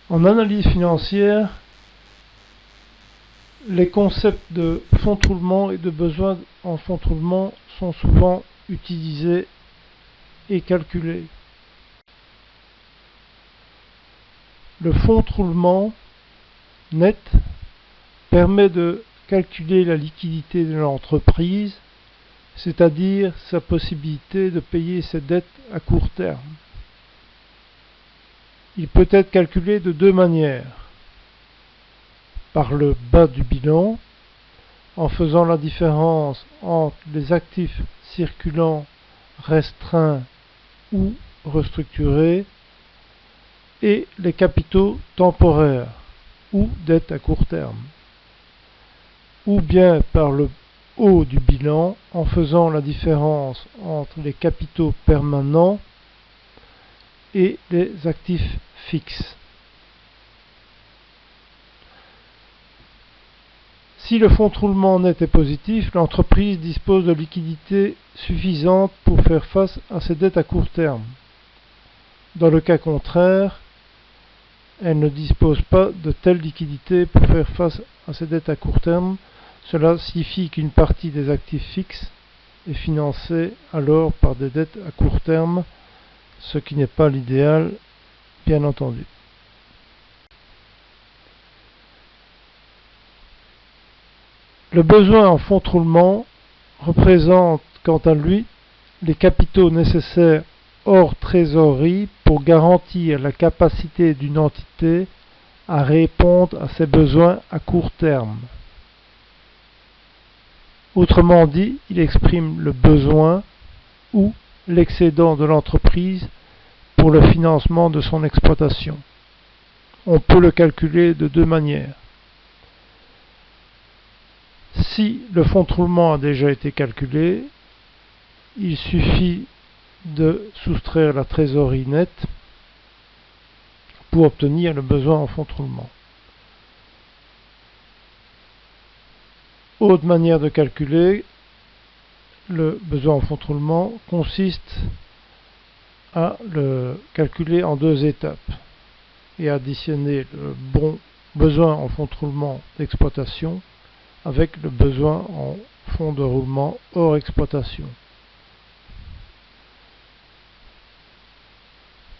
En analyse financière, les concepts de fonds de roulement et de besoins en fonds de roulement sont souvent utilisés et calculés. Le fonds de roulement net permet de calculer la liquidité de l'entreprise, c'est-à-dire sa possibilité de payer ses dettes à court terme. Il peut être calculé de deux manières. Par le bas du bilan, en faisant la différence entre les actifs circulants restreints ou restructurés et les capitaux temporaires ou dettes à court terme, ou bien par le haut du bilan en faisant la différence entre les capitaux permanents et les actifs fixes. Si le fonds de roulement net est positif, l'entreprise dispose de liquidités suffisantes pour faire face à ses dettes à court terme. Dans le cas contraire, elle ne dispose pas de telle liquidité pour faire face à ses dettes à court terme. Cela signifie qu'une partie des actifs fixes est financée alors par des dettes à court terme, ce qui n'est pas l'idéal, bien entendu. Le besoin en fonds de roulement représente quant à lui les capitaux nécessaires hors trésorerie pour garantir la capacité d'une entité à répondre à ses besoins à court terme. Autrement dit, il exprime le besoin ou l'excédent de l'entreprise pour le financement de son exploitation. On peut le calculer de deux manières. Si le fonds de roulement a déjà été calculé, il suffit de soustraire la trésorerie nette pour obtenir le besoin en fonds de roulement. Autre manière de calculer le besoin en fonds de roulement consiste à le calculer en deux étapes et additionner le besoin en fonds de roulement d'exploitation avec le besoin en fonds de roulement hors exploitation.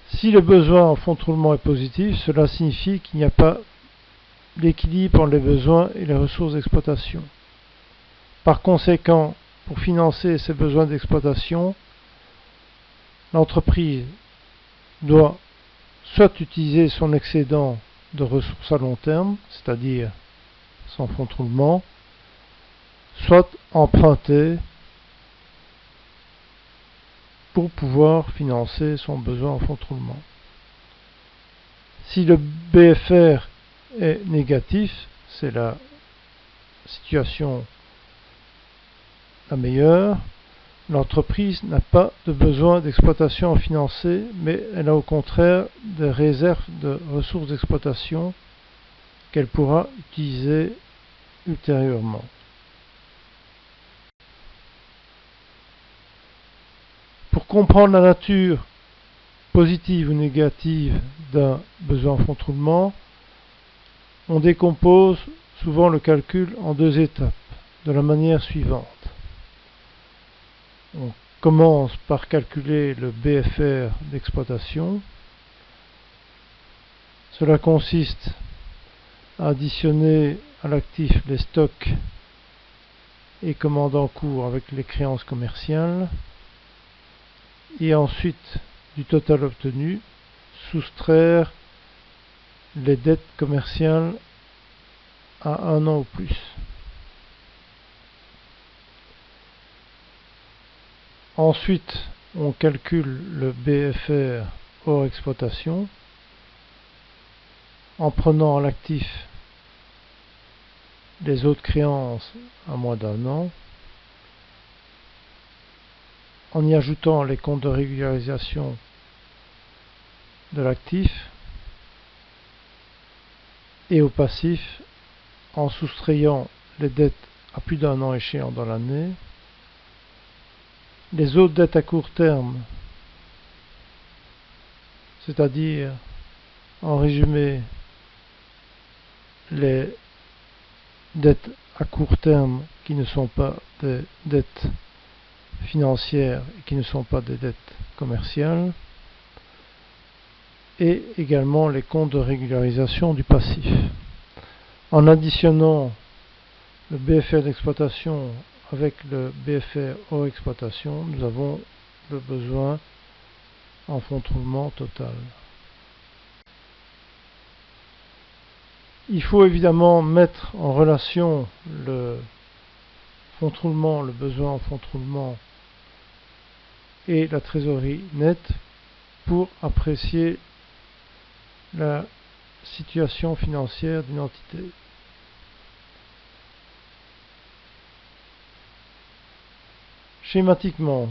Si le besoin en fonds de roulement est positif, cela signifie qu'il n'y a pas l'équilibre entre les besoins et les ressources d'exploitation. Par conséquent, pour financer ses besoins d'exploitation, l'entreprise doit soit utiliser son excédent de ressources à long terme, c'est-à-dire son fonds de roulement, soit emprunter pour pouvoir financer son besoin en fonds de roulement. Si le BFR est négatif, c'est la situation la meilleure, l'entreprise n'a pas de besoin d'exploitation à financer, mais elle a au contraire des réserves de ressources d'exploitation qu'elle pourra utiliser ultérieurement. Pour comprendre la nature positive ou négative d'un besoin en fonds de roulement, on décompose souvent le calcul en deux étapes, de la manière suivante. On commence par calculer le BFR d'exploitation. Cela consiste à additionner à l'actif les stocks et commandes en cours avec les créances commerciales et ensuite du total obtenu soustraire les dettes commerciales à 1 an ou plus. Ensuite, on calcule le BFR hors exploitation en prenant à l'actif les autres créances à moins d'1 an, en y ajoutant les comptes de régularisation de l'actif et au passif en soustrayant les dettes à plus d'1 an échéant dans l'année, les autres dettes à court terme, c'est-à-dire en résumé les dettes à court terme qui ne sont pas des dettes financières et qui ne sont pas des dettes commerciales, et également les comptes de régularisation du passif. En additionnant le BFR d'exploitation avec le BFR hors exploitation, nous avons le besoin en fonds de roulement total. Il faut évidemment mettre en relation le fonds de roulement, le besoin en fonds de roulement et la trésorerie nette pour apprécier la situation financière d'une entité. Schématiquement,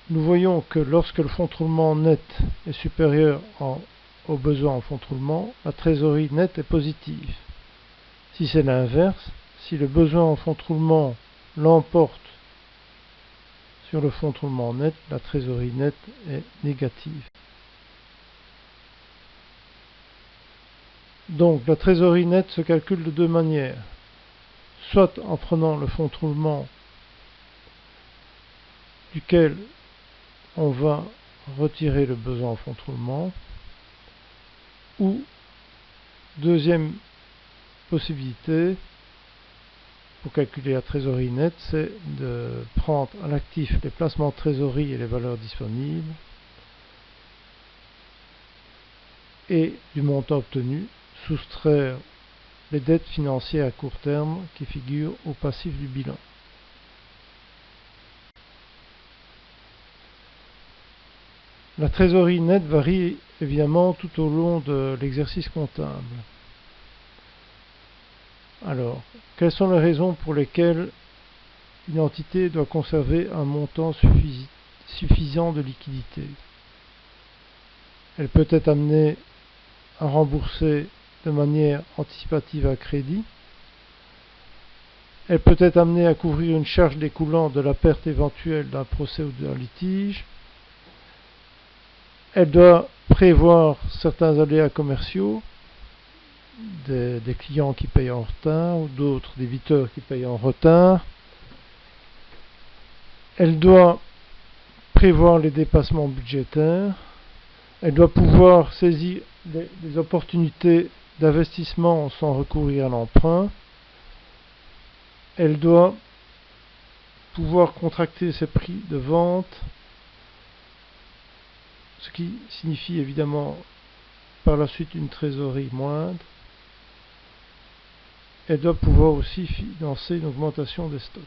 nous voyons que lorsque le fonds de roulement net est supérieur au besoin en fonds de roulement, la trésorerie nette est positive. Si c'est l'inverse, si le besoin en fonds de roulement l'emporte sur le fonds de roulement net, la trésorerie nette est négative. Donc la trésorerie nette se calcule de deux manières. Soit en prenant le fonds de roulement duquel on va retirer le besoin en fonds de roulement, ou deuxième possibilité pour calculer la trésorerie nette, c'est de prendre à l'actif les placements de trésorerie et les valeurs disponibles, et du montant obtenu soustraire les dettes financières à court terme qui figurent au passif du bilan. La trésorerie nette varie évidemment tout au long de l'exercice comptable. Alors, quelles sont les raisons pour lesquelles une entité doit conserver un montant suffisant de liquidité? Elle peut être amenée à rembourser de manière anticipative un crédit. Elle peut être amenée à couvrir une charge découlant de la perte éventuelle d'un procès ou d'un litige. Elle doit prévoir certains aléas commerciaux, des clients qui payent en retard ou d'autres débiteurs qui payent en retard. Elle doit prévoir les dépassements budgétaires. Elle doit pouvoir saisir des opportunités d'investissement sans recourir à l'emprunt. Elle doit pouvoir contracter ses prix de vente, ce qui signifie évidemment par la suite une trésorerie moindre. Elle doit pouvoir aussi financer une augmentation des stocks.